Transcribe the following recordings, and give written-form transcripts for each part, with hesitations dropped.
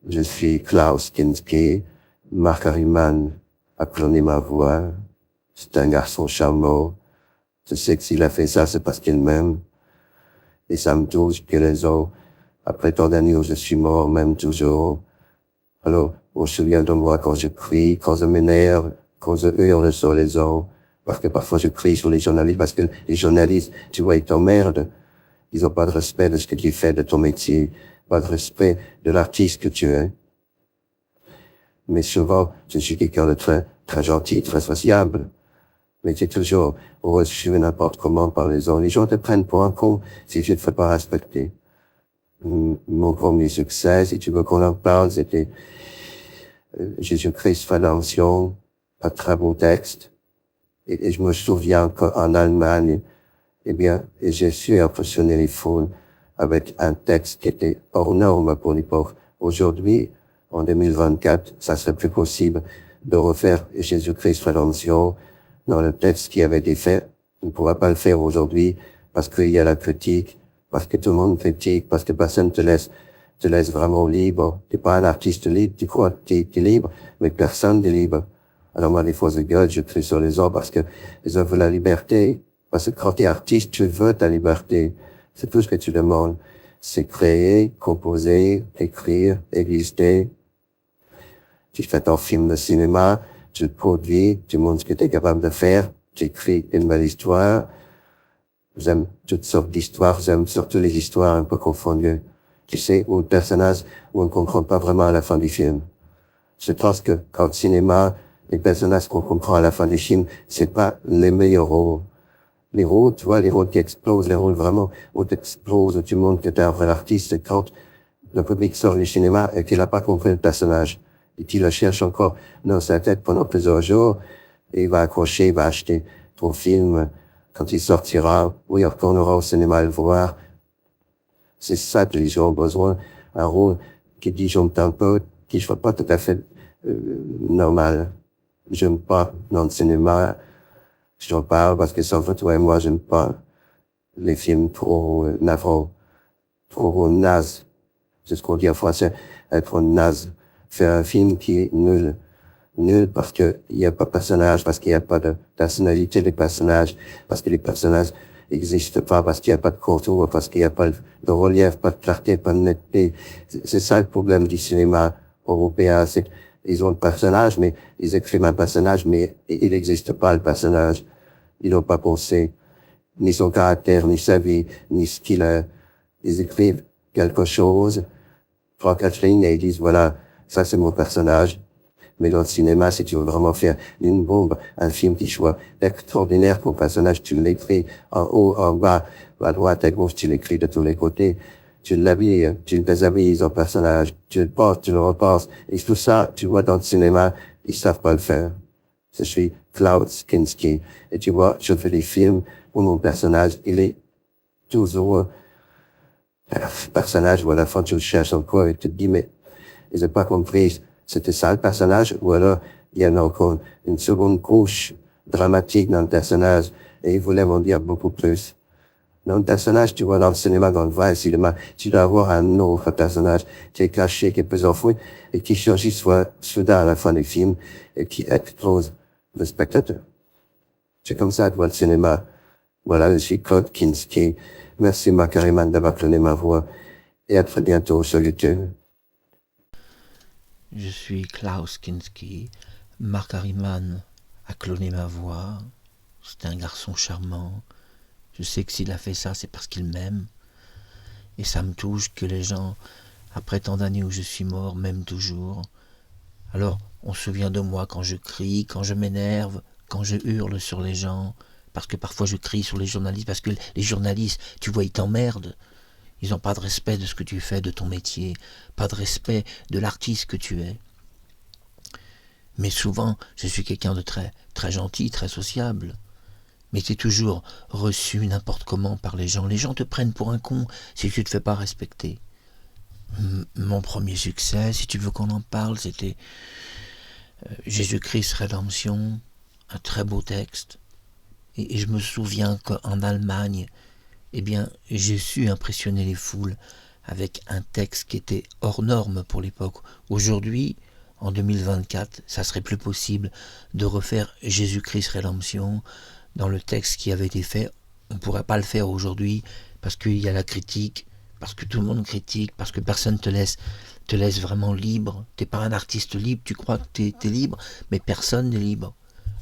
Je suis Klaus Kinski. Marc Harriman a cloné ma voix. C'est un garçon charmant. Je sais que s'il a fait ça, c'est parce qu'il m'aime. Et ça me touche que les autres, après tant d'années où je suis mort, m'aiment toujours. Alors, on se souvient de moi quand je crie, quand je m'énerve, quand je hurle sur les autres. Parce que parfois je crie sur les journalistes, parce que les journalistes, tu vois, ils t'emmerdent. Ils ont pas de respect de ce que tu fais, de ton métier. Pas de respect de l'artiste que tu es. Mais souvent, je suis quelqu'un de très, très gentil, très sociable. Mais c'est toujours reçu n'importe comment par les autres. Les gens te prennent pour un con si tu te fais pas respecter. Mon premier succès, si tu veux qu'on en parle, c'était Jésus-Christ Rédemption, un très beau texte. Et je me souviens qu'en Allemagne, eh bien, j'ai su impressionner les foules avec un texte qui était hors norme pour l'époque. Aujourd'hui, en 2024, ça serait plus possible de refaire Jésus-Christ Rédemption dans le texte qui avait été fait. On ne pourra pas le faire aujourd'hui parce qu'il y a la critique, parce que tout le monde critique, parce que personne te laisse vraiment libre. T'es pas un artiste libre, tu crois que t'es libre, mais personne n'est libre. Alors moi, des fois, je gueule, je crie sur les autres parce que les autres veulent la liberté. Parce que quand t'es artiste, tu veux ta liberté. C'est tout ce que tu demandes. C'est créer, composer, écrire, exister. Tu fais ton film de cinéma, tu le produis, tu montres ce que tu es capable de faire, tu écris une belle histoire. J'aime toutes sortes d'histoires, j'aime surtout les histoires un peu confondues. Tu sais, où le personnage, où on ne comprend pas vraiment à la fin du film. Je pense que quand le cinéma, les personnages qu'on comprend à la fin du film, c'est pas les meilleurs rôles. Les rôles, tu vois, les rôles qui explosent, les rôles vraiment où tu exploses, où tu montres que tu es un vrai artiste, c'est quand le public sort du cinéma et qu'il n'a pas compris le personnage. Et qu'il le cherche encore dans sa tête pendant plusieurs jours, et il va accrocher, il va acheter ton film quand il sortira, ou il retournera au cinéma le voir. C'est ça que les gens ont besoin, un rôle qui disjoncte un peu, qui ne soit pas tout à fait normal. J'aime pas dans le cinéma, je t'en parle parce que sauf toi et moi, j'aime pas les films trop navrants, trop nazes. C'est ce qu'on dit en français, être naze. Faire un film qui est nul. Nul parce que il y a pas de personnage, parce qu'il n'y a pas de personnalité des personnages, parce que les personnages n'existent pas, parce qu'il n'y a pas de contour, parce qu'il n'y a pas de relief, pas de clarté, pas de netteté. C'est ça le problème du cinéma européen, c'est ils ont le personnage, mais ils écrivent un personnage, mais il n'existe pas le personnage. Ils n'ont pas pensé ni son caractère, ni sa vie, ni ce qu'il est. Ils écrivent quelque chose, trois, quatre lignes, et ils disent, voilà, ça c'est mon personnage. Mais dans le cinéma, si tu veux vraiment faire une bombe, un film qui soit extraordinaire pour le personnage, tu l'écris en haut, en bas, à droite, à gauche, tu l'écris de tous les côtés. Tu l'habilles, tu le déshabilles en personnage, tu le portes, tu le repasses. Et tout ça, tu vois, dans le cinéma, ils savent pas le faire. Je suis Klaus Kinski. Et tu vois, je fais des films où mon personnage, il est toujours personnage où à la fin tu le cherches encore et tu te dis, mais ils n'ont pas compris, c'était ça le personnage, ou alors il y en a encore une seconde couche dramatique dans le personnage et ils voulaient m'en dire beaucoup plus. Dans le personnage, tu vois, dans le cinéma, dans le vrai cinéma, tu dois avoir un autre personnage qui est caché, qui est plus enfoui et qui surgit soudain à la fin du film et qui explose le spectateur. C'est comme ça que voit le cinéma. Voilà, je suis Claude Kinski. Merci Marc Harriman d'avoir cloné ma voix et à très bientôt sur YouTube. Je suis Klaus Kinski. Marc Harriman a cloné ma voix. C'est un garçon charmant. Je sais que s'il a fait ça, c'est parce qu'il m'aime. Et ça me touche que les gens, après tant d'années où je suis mort, m'aiment toujours. Alors, on se souvient de moi quand je crie, quand je m'énerve, quand je hurle sur les gens. Parce que parfois je crie sur les journalistes, parce que les journalistes, tu vois, ils t'emmerdent. Ils n'ont pas de respect de ce que tu fais, de ton métier, pas de respect de l'artiste que tu es. Mais souvent, je suis quelqu'un de très, très gentil, très sociable. Mais t'es toujours reçu n'importe comment par les gens. Les gens te prennent pour un con si tu te fais pas respecter. Mon premier succès, si tu veux qu'on en parle, c'était Jésus-Christ Rédemption, un très beau texte. Et je me souviens qu'en Allemagne, eh bien, j'ai su impressionner les foules avec un texte qui était hors norme pour l'époque. Aujourd'hui, en 2024, ça serait plus possible de refaire Jésus-Christ Rédemption dans le texte qui avait été fait. On ne pourrait pas le faire aujourd'hui parce qu'il y a la critique, parce que tout le monde critique, parce que personne te laisse vraiment libre. T'es pas un artiste libre, tu crois que t'es libre, mais personne n'est libre.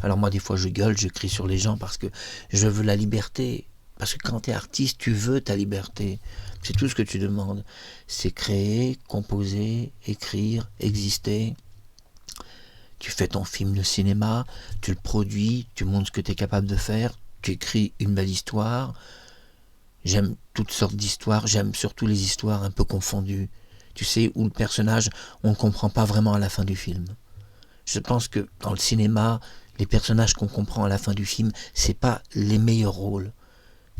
Alors moi, des fois, je gueule, je crie sur les gens parce que je veux la liberté. Parce que quand t'es artiste, tu veux ta liberté. C'est tout ce que tu demandes. C'est créer, composer, écrire, exister. Tu fais ton film de cinéma, tu le produis, tu montres ce que tu es capable de faire, tu écris une belle histoire. J'aime toutes sortes d'histoires, j'aime surtout les histoires un peu confondues. Tu sais, où le personnage, on ne comprend pas vraiment à la fin du film. Je pense que dans le cinéma, les personnages qu'on comprend à la fin du film, c'est pas les meilleurs rôles.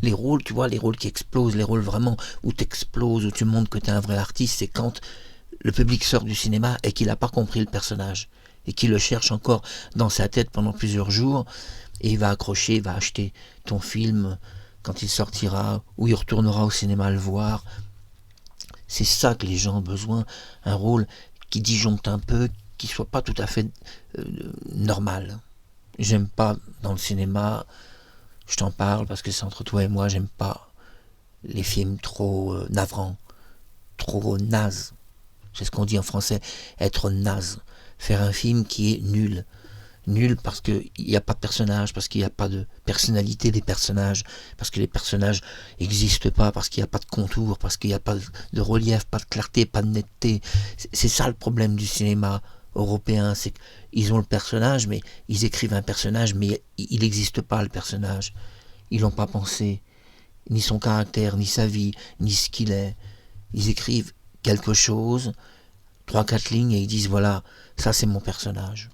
Les rôles, tu vois, les rôles qui explosent, les rôles vraiment où t'exploses, où tu montres que t'es un vrai artiste, c'est quand le public sort du cinéma et qu'il n'a pas compris le personnage et qu'il le cherche encore dans sa tête pendant plusieurs jours et il va accrocher, il va acheter ton film quand il sortira ou il retournera au cinéma le voir. C'est ça que les gens ont besoin, un rôle qui disjoncte un peu, qui soit pas tout à fait normal. J'aime pas dans le cinéma, je t'en parle parce que c'est entre toi et moi, j'aime pas les films trop navrants, trop nazes. C'est ce qu'on dit en français, être naze. Faire un film qui est nul. Nul parce qu'il n'y a pas de personnage, parce qu'il n'y a pas de personnalité des personnages, parce que les personnages n'existent pas, parce qu'il n'y a pas de contour, parce qu'il n'y a pas de relief, pas de clarté, pas de netteté. C'est ça le problème du cinéma européen, c'est qu'ils ont le personnage, mais ils écrivent un personnage, mais il n'existe pas le personnage. Ils l'ont pas pensé, ni son caractère, ni sa vie, ni ce qu'il est. Ils écrivent quelque chose, 3-4 lignes, et ils disent voilà, ça c'est mon personnage.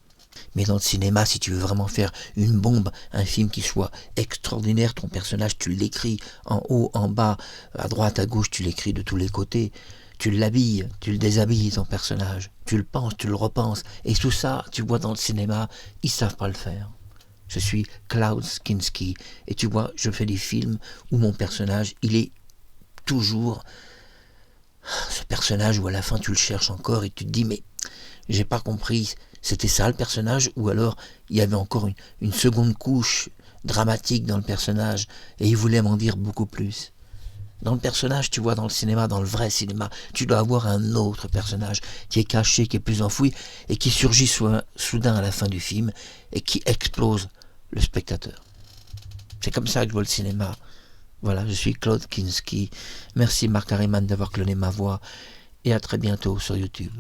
Mais dans le cinéma, si tu veux vraiment faire une bombe, un film qui soit extraordinaire, ton personnage, tu l'écris en haut, en bas, à droite, à gauche, tu l'écris de tous les côtés. Tu l'habilles, tu le déshabilles, ton personnage. Tu le penses, tu le repenses. Et tout ça, tu vois, dans le cinéma, ils savent pas le faire. Je suis Klaus Kinski. Et tu vois, je fais des films où mon personnage, il est toujours ce personnage où à la fin tu le cherches encore et tu te dis mais j'ai pas compris, c'était ça le personnage ou alors il y avait encore une seconde couche dramatique dans le personnage et il voulait m'en dire beaucoup plus. Dans le personnage, tu vois, dans le cinéma, dans le vrai cinéma, tu dois avoir un autre personnage qui est caché, qui est plus enfoui et qui surgit soudain à la fin du film et qui explose le spectateur. C'est comme ça que je vois le cinéma. Voilà, je suis Claude Kinski. Merci Marc Harriman d'avoir cloné ma voix et à très bientôt sur YouTube.